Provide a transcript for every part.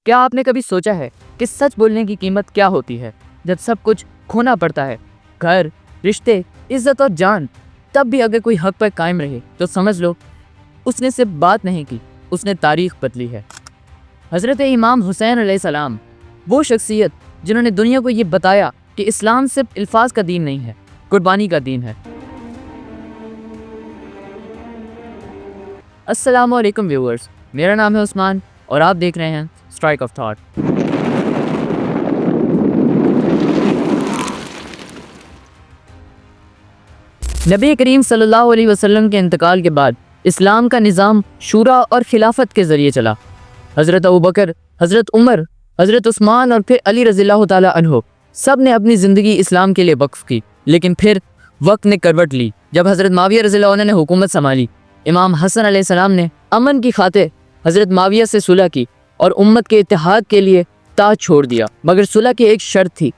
کیا آپ نے کبھی سوچا ہے کہ سچ بولنے کی قیمت کیا ہوتی ہے جب سب کچھ کھونا پڑتا ہے؟ گھر، رشتے، عزت اور جان، تب بھی اگر کوئی حق پر قائم رہے تو سمجھ لو اس نے صرف بات نہیں کی، اس نے تاریخ بدلی ہے۔ حضرت امام حسین علیہ السلام، وہ شخصیت جنہوں نے دنیا کو یہ بتایا کہ اسلام صرف الفاظ کا دین نہیں ہے، قربانی کا دین ہے۔ السلام علیکم ویورز، میرا نام ہے عثمان اور آپ دیکھ رہے ہیں اسٹرائک آف تھاٹ۔ نبی کریم صلی اللہ علیہ وسلم کے انتقال کے بعد اسلام کا نظام شورا اور خلافت کے ذریعے چلا۔ حضرت ابوبکر، حضرت عمر، حضرت عثمان اور پھر علی رضی اللہ تعالی عنہ سب نے اپنی زندگی اسلام کے لیے وقف کی، لیکن پھر وقت نے کروٹ لی جب حضرت معاویہ رضی اللہ عنہ نے حکومت سنبھالی۔ امام حسن علیہ السلام نے امن کی خاطر حضرت معاویہ سے صلح کی اور امت کے اتحاد کے لیے تاج چھوڑ دیا، مگر صلح کی ایک شرط تھی،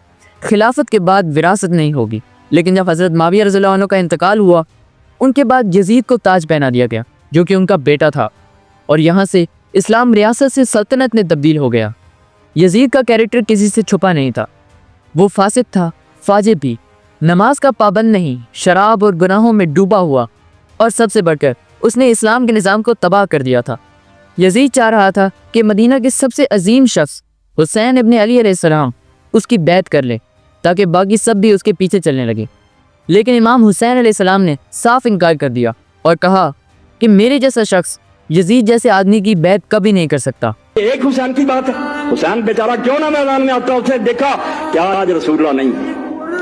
خلافت کے بعد وراثت نہیں ہوگی۔ لیکن جب حضرت معاویہ رضی اللہ عنہ کا انتقال ہوا، ان کے بعد یزید کو تاج پہنا دیا گیا جو کہ ان کا بیٹا تھا، اور یہاں سے اسلام ریاست سے سلطنت میں تبدیل ہو گیا۔ یزید کا کیریکٹر کسی سے چھپا نہیں تھا، وہ فاسق تھا، فاجر بھی، نماز کا پابند نہیں، شراب اور گناہوں میں ڈوبا ہوا، اور سب سے بڑھ کر اس نے اسلام کے نظام کو تباہ کر دیا تھا۔ یزید چاہ رہا تھا کہ مدینہ کے سب سے عظیم شخص حسین ابن علی علیہ السلام اس کی بیعت کر لے تاکہ باقی سب بھی اس کے پیچھے چلنے لگے، لیکن امام حسین علیہ السلام نے صاف انکار کر دیا اور کہا کہ میرے جیسا شخص یزید جیسے آدمی کی بیعت کبھی نہیں کر سکتا۔ ایک حسین کی بات ہے، حسین بیچارہ کیوں نہ میدان میں آتا، اسے دیکھا کیا آج رسول اللہ نہیں ہے،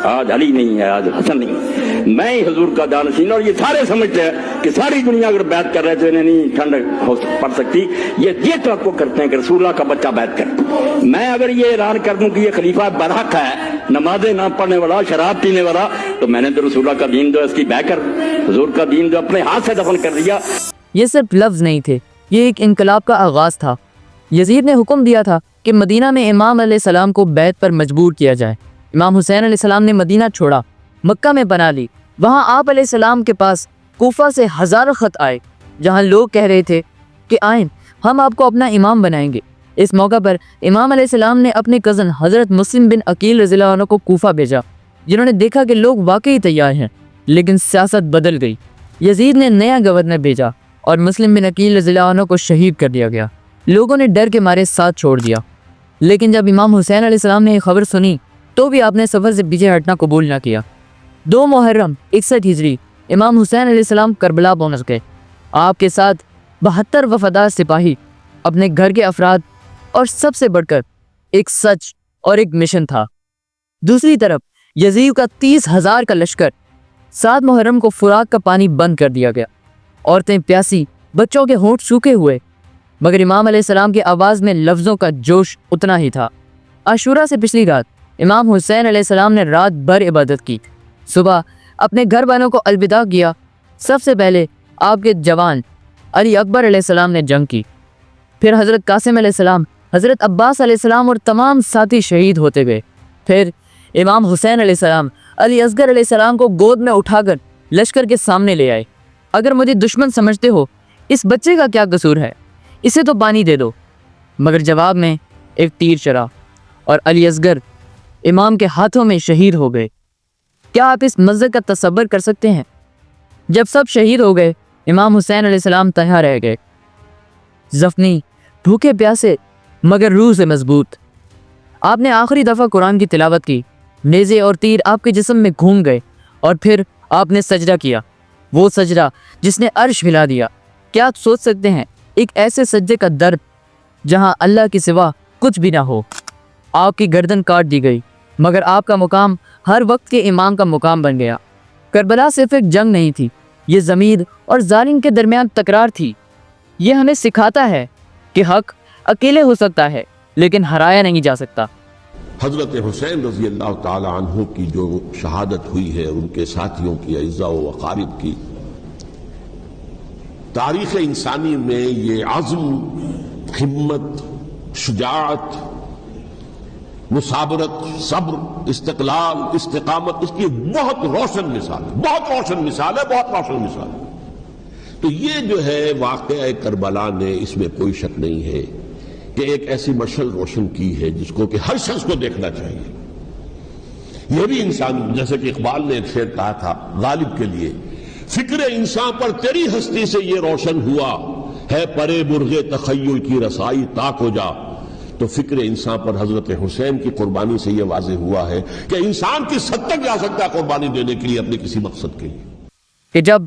آج علی نہیں ہے، آج حسن نہیں ہے، میں ہی حضور کا جانشین، اور یہ سارے سمجھتے ہیں کہ ساری دنیا اگر بیعت کر رہے تو انہیں نہیں ٹھنڈ پڑ سکتی، یہ توقع کرتے ہیں کہ رسول اللہ کا بچہ بیعت کرے۔ میں اگر یہ اعلان کر دوں کہ یہ خلیفہ برحق ہے، نمازیں نہ پڑھنے والا، شراب پینے والا، تو میں نے تو رسول اللہ کا دین جو اس کی بیع کر، حضور کا دین جو اپنے ہاتھ سے دفن کر دیا۔ یہ صرف لفظ نہیں تھے، یہ ایک انقلاب کا آغاز تھا۔ یزید نے حکم دیا تھا کہ مدینہ میں امام علیہ السلام کو بیعت پر مجبور کیا جائے۔ امام حسین علیہ السلام نے مدینہ چھوڑا، مکہ میں بنا لی۔ وہاں آپ علیہ السلام کے پاس کوفہ سے ہزاروں خط آئے جہاں لوگ کہہ رہے تھے کہ آئیں ہم آپ کو اپنا امام بنائیں گے۔ اس موقع پر امام علیہ السلام نے اپنے کزن حضرت مسلم بن عقیل رضی اللہ عنہ کو کوفہ بھیجا، جنہوں نے دیکھا کہ لوگ واقعی تیار ہیں، لیکن سیاست بدل گئی۔ یزید نے نیا گورنر بھیجا اور مسلم بن عقیل رضی اللہ عنہ کو شہید کر دیا گیا۔ لوگوں نے ڈر کے مارے ساتھ چھوڑ دیا، لیکن جب امام حسین علیہ السلام نے یہ خبر سنی تو بھی آپ نے سفر سے پیچھے ہٹنا قبول نہ کیا۔ 2 محرم 61 ہجری امام حسین علیہ السلام کربلا پہنچ گئے۔ آپ کے ساتھ 72 وفادار سپاہی، اپنے گھر کے افراد، اور سب سے بڑھ کر ایک سچ اور ایک مشن تھا۔ دوسری طرف یزید کا 30,000 کا لشکر۔ 7 محرم کو فراق کا پانی بند کر دیا گیا، عورتیں پیاسی، بچوں کے ہونٹ سوکھے ہوئے، مگر امام علیہ السلام کی آواز میں لفظوں کا جوش اتنا ہی تھا۔ عاشورہ سے پچھلی رات امام حسین علیہ السلام نے رات بھر عبادت کی، صبح اپنے گھر والوں کو الوداع کیا۔ سب سے پہلے آپ کے جوان علی اکبر علیہ السلام نے جنگ کی، پھر حضرت قاسم علیہ السلام، حضرت عباس علیہ السلام اور تمام ساتھی شہید ہوتے گئے۔ پھر امام حسین علیہ السلام علی اصغر علیہ السلام کو گود میں اٹھا کر لشکر کے سامنے لے آئے۔ اگر مجھے دشمن سمجھتے ہو، اس بچے کا کیا قصور ہے، اسے تو پانی دے دو، مگر جواب میں ایک تیر چلا اور علی اصغر امام کے ہاتھوں میں شہید ہو گئے۔ کیا آپ اس منظر کا تصور کر سکتے ہیں؟ جب سب شہید ہو گئے، امام حسین علیہ السلام تنہا رہ گئے، زخمی، بھوکے پیاسے، مگر روح سے مضبوط۔ آپ نے آخری دفعہ قرآن کی تلاوت کی، نیزے اور تیر آپ کے جسم میں گھوم گئے، اور پھر آپ نے سجدہ کیا، وہ سجدہ جس نے عرش ہلا دیا۔ کیا آپ سوچ سکتے ہیں ایک ایسے سجدے کا درد جہاں اللہ کے سوا کچھ بھی نہ ہو؟ آپ کی گردن کاٹ دی گئی، مگر آپ کا مقام ہر وقت کے امام کا مقام بن گیا۔ کربلا صرف ایک جنگ نہیں تھی، یہ ضمیر اور ظالم کے درمیان تکرار تھی۔ یہ ہمیں سکھاتا ہے کہ حق اکیلے ہو سکتا ہے لیکن ہرایا نہیں جا سکتا۔ حضرت حسین رضی اللہ تعالی عنہ کی جو شہادت ہوئی ہے، ان کے ساتھیوں کی، اعزاء و اقارب کی، تاریخ انسانی میں یہ عزم، ہمت، شجاعت، مثابرت، صبر، استقلال، استقامت، اس کی بہت روشن مثال ہے، بہت روشن مثال ہے، بہت روشن مثال ہے۔ تو یہ جو ہے واقعہ کربلا نے، اس میں کوئی شک نہیں ہے، کہ ایک ایسی مشعل روشن کی ہے جس کو کہ ہر شخص کو دیکھنا چاہیے. یہ بھی انسان، جیسے کہ اقبال نے ایک شعر کہا تھا غالب کے لیے، فکر انسان پر تیری ہستی سے یہ روشن ہوا ہے، پرے مرغ تخیل کی رسائی تاک ہو جا. تو فکر انسان پر حضرت حسین کی قربانی سے یہ واضح ہوا ہے کہ انسان کس حد تک جا سکتا ہے قربانی دینے کے لیے اپنے کسی مقصد کے لیے. کہ جب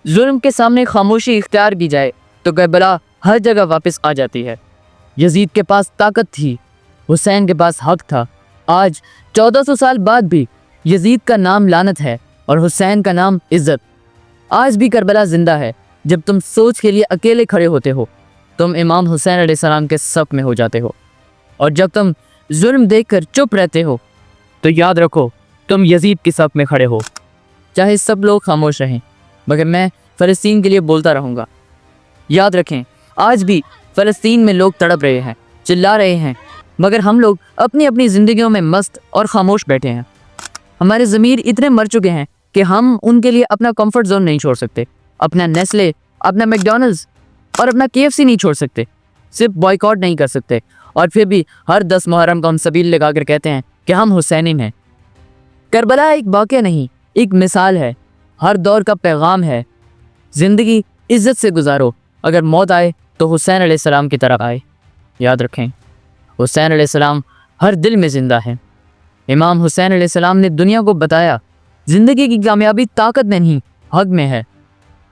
ظلم کے سامنے خاموشی اختیار کی جائے تو کربلا ہر جگہ واپس آ جاتی ہے. یزید کے پاس طاقت تھی، حسین کے پاس حق تھا. آج 1400 سال بعد بھی یزید کا نام لعنت ہے اور حسین کا نام عزت. آج بھی کربلا زندہ ہے. جب تم سوچ کے لیے اکیلے کھڑے ہوتے ہو تم امام حسین علیہ السلام کے صف میں ہو جاتے ہو، اور جب تم ظلم دیکھ کر چپ رہتے ہو تو یاد رکھو تم یزید کی صف میں کھڑے ہو. چاہے سب لوگ خاموش رہیں مگر میں فلسطین کے لیے بولتا رہوں گا. یاد رکھیں آج بھی فلسطین میں لوگ تڑپ رہے ہیں، چلا رہے ہیں، مگر ہم لوگ اپنی اپنی زندگیوں میں مست اور خاموش بیٹھے ہیں. ہمارے ضمیر اتنے مر چکے ہیں کہ ہم ان کے لیے اپنا کمفرٹ زون نہیں چھوڑ سکتے، اپنا نیسلے، اپنا میکڈونلڈز اور اپنا KFC نہیں چھوڑ سکتے، صرف بائیکاٹ نہیں کر سکتے. اور پھر بھی ہر 10 محرم کا ہم سبیل لگا کر کہتے ہیں کہ ہم حسینین ہیں. کربلا ایک واقعہ نہیں، ایک مثال ہے، ہر دور کا پیغام ہے. زندگی عزت سے گزارو، اگر موت آئے تو حسین علیہ السلام کی طرف آئے. یاد رکھیں حسین علیہ السلام ہر دل میں زندہ ہیں. امام حسین علیہ السلام نے دنیا کو بتایا زندگی کی کامیابی طاقت میں نہیں حق میں ہے.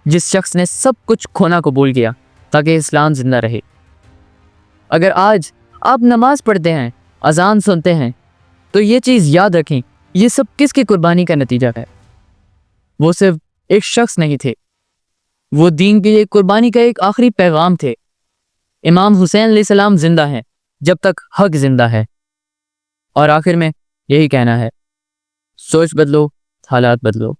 جس شخص نے سب کچھ کھونا قبول کیا تاکہ اسلام زندہ رہے. اگر آج آپ نماز پڑھتے ہیں، اذان سنتے ہیں، تو یہ چیز یاد رکھیں یہ سب کس کی قربانی کا نتیجہ ہے. وہ صرف ایک شخص نہیں تھے، وہ دین کے لیے قربانی کا ایک آخری پیغام تھے. امام حسین علیہ السلام زندہ ہیں جب تک حق زندہ ہے. اور آخر میں یہی کہنا ہے، سوچ بدلو، حالات بدلو.